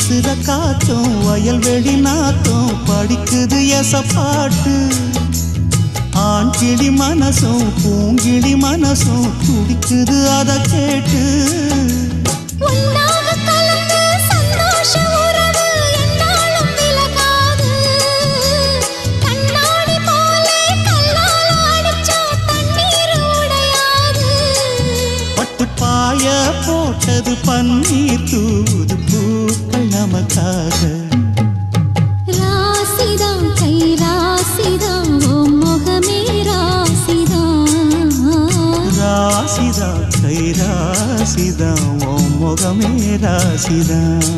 வீசுற காத்தும் வயல்வெளி நாத்தும் படிக்குது எசப்பாட்டு ஆண் கிளி மனசும் பூங்கிளி மனசும் துடிக்குது அத கேட்டு பாய போட்டது பன்னீர் தூது பூக்கள் நமக்காக ராசிதான் கை ராசிதான் ஓ முகமே ராசிதான் ராசிதான் கை ராசிதான் ஓ முகமே ராசிதான்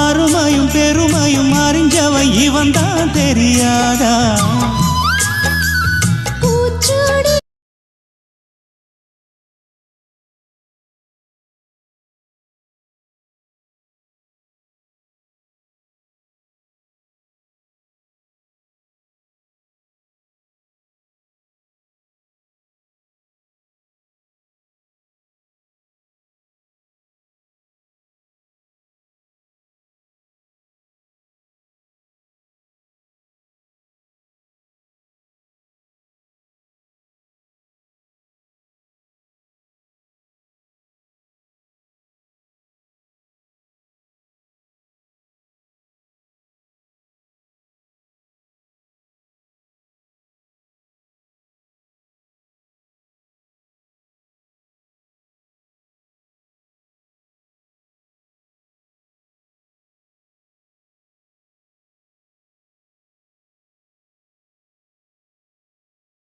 அருமையும் பெருமையும் அறிஞ்சவன் இவன் தான் தெரியாதா